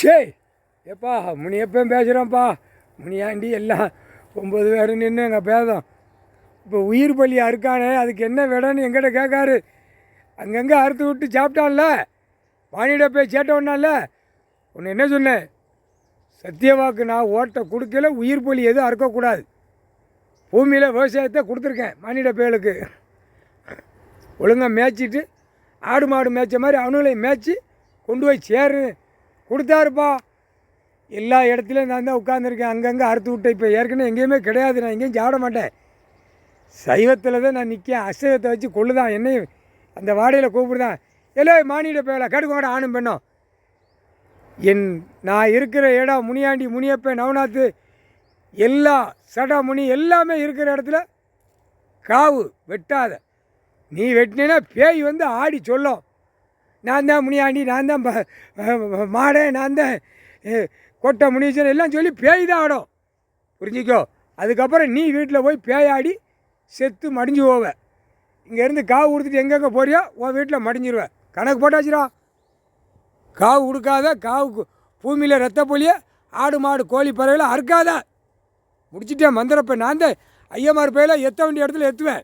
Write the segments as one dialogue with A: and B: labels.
A: ஷே எப்பா முனியப்பன் பேசுகிறோம்ப்பா முனியாண்டி எல்லாம் 9 பேர் நின்று எங்கள் பேதம் இப்போ உயிர் பலி அறுக்கானே அதுக்கு என்ன விடன்னு எங்கிட்ட கேட்காரு. அங்கங்கே அறுத்து விட்டு சாப்பிட்டான்ல, வாணியிட போய் சேட்டோன்னால ஒன்று என்ன சொன்னேன், சத்தியவாக்கு நான் ஓட்டை கொடுக்கல, உயிர் பலி எதுவும் அறுக்கக்கூடாது. பூமியில் விவசாயத்தை கொடுத்துருக்கேன் மானிட பேலுக்கு. ஒழுங்காக மேய்ச்சிட்டு ஆடு மாடு மேய்ச்ச மாதிரி அவனுங்களையும் மேய்ச்சி கொண்டு போய் சேரு கொடுத்தாருப்பா. எல்லா இடத்துலையும் நான் தான் உட்காந்துருக்கேன். அங்கங்கே அறுத்து விட்டேன். இப்போ ஏற்கனவே எங்கேயுமே கிடையாது. நான் எங்கேயும் சாப்பிட மாட்டேன். சைவத்தில் தான் நான் நிற்கேன். அசைவத்தை வச்சு கொள்ளுதான் என்னையும் அந்த வாடையில் கூப்பிடுதான். எல்லோ மானிட பேல கடுக்கோட ஆணும் பெண்ணும். நான் இருக்கிற இடம் முனியாண்டி முனியப்பன் நவநாத்து எல்லா சடா முனி எல்லாமே இருக்கிற இடத்துல காவு வெட்டாத. நீ வெட்டினா பேய் வந்து ஆடி சொல்லும், நான் தான் முனியாண்டி, நான் தான் மாடே, நான் தான் கொட்டை முனீஸ்வரன் எல்லாம் சொல்லி பேய் தான் ஆடும். புரிஞ்சிக்கோ. அதுக்கப்புறம் நீ வீட்டில் போய் பேயாடி செத்து மடிஞ்சு போவ. இங்கேருந்து காவு கொடுத்துட்டு எங்கெங்கே போறியோ உன் வீட்டில் மடிஞ்சிருவேன். கணக்கு போட்டாச்சுடா. காவு கொடுக்காத, காவுக்கு பூமியில் ரத்த பொலிய ஆடு மாடு கோழி பறவையில் அறுக்காத. முடிச்சுட்டேன் மந்திரப்ப. நான் தான் ஐயமார் பேரில் எத்த வேண்டிய இடத்துல எத்துவேன்.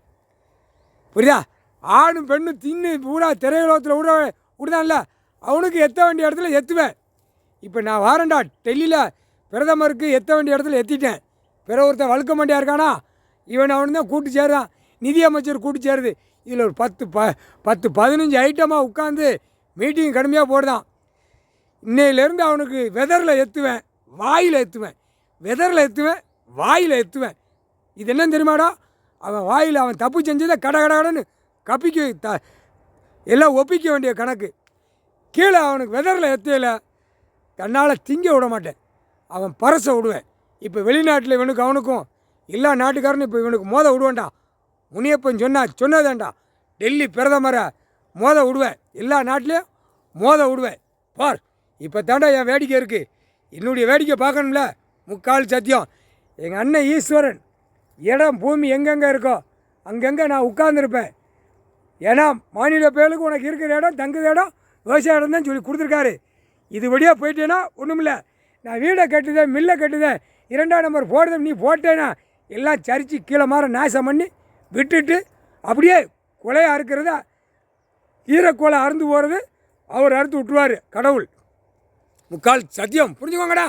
A: புரியுதா? ஆணும் பெண்ணும் தின்னு பூரா திரையுலகத்தில் விடுதான்ல, அவனுக்கு எத்த வேண்டிய இடத்துல எத்துவேன். இப்போ நான் வாரண்டா டெல்லியில் பிரதமருக்கு எத்த வேண்டிய இடத்துல எத்திட்டேன். பிற ஒருத்தன் வழுக்க மாட்டியா இருக்கானா, இவன் அவனு தான் கூட்டு சேருதான். நிதியமைச்சர் கூட்டு சேருது. இதில் ஒரு 10-15 ஐட்டமாக உட்காந்து மீட்டிங் கடுமையாக போடுதான். இன்னையிலேருந்து அவனுக்கு வெதரில் எத்துவேன், வாயில் எத்துவேன். வெதரில் எத்துவேன், வாயில் எத்துவேன். இது என்னன்னு தெரியுமாடா? அவன் வாயில் அவன் தப்பு செஞ்சதை கடன்னு கப்பிக்க எல்லாம் ஒப்பிக்க வேண்டிய கணக்கு. கீழே அவனுக்கு வெதரில் எத்தையில் தன்னால் திங்க விட மாட்டேன். அவன் பரசை விடுவேன். இப்போ வெளிநாட்டில் இவனுக்கு அவனுக்கும் எல்லா நாட்டுக்காரனும் இப்போ இவனுக்கு மோத விடுவேன்டா. முனியப்பன் சொன்னதாண்டா. டெல்லி பிரதமரை மோத விடுவேன். எல்லா நாட்டிலையும் மோத விடுவேன். பார், இப்போ தாண்டா என் வேடிக்கை இருக்குது. என்னுடைய வேடிக்கை பார்க்கணும்ல. முக்கால் சத்தியம். எங்கள் அண்ணன் ஈஸ்வரன் இடம் பூமி எங்கெங்கே இருக்கோ அங்கங்கே நான் உட்கார்ந்துருப்பேன். ஏன்னா மாநில பேருக்கு உனக்கு இருக்கிற இடம் தங்குத இடம் விவசாய இடம் தான் சொல்லி கொடுத்துருக்காரு. இது வழியாக போயிட்டேன்னா ஒன்றும் இல்லை. நான் வீடை கட்டுதேன், மில்லை கட்டுதேன், 2ஆம் நம்பர் போடுதேன். நீ போட்டேன்னா எல்லாம் சரித்து கீழே மாற நாசம் பண்ணி விட்டுட்டு அப்படியே கொலையாக அறுக்கிறத ஈரக்கோலை அறுந்து போகிறது அவர் அறுத்து விட்டுருவார் கடவுள். முக்கால் சத்தியம். புரிஞ்சுக்கோங்கடா.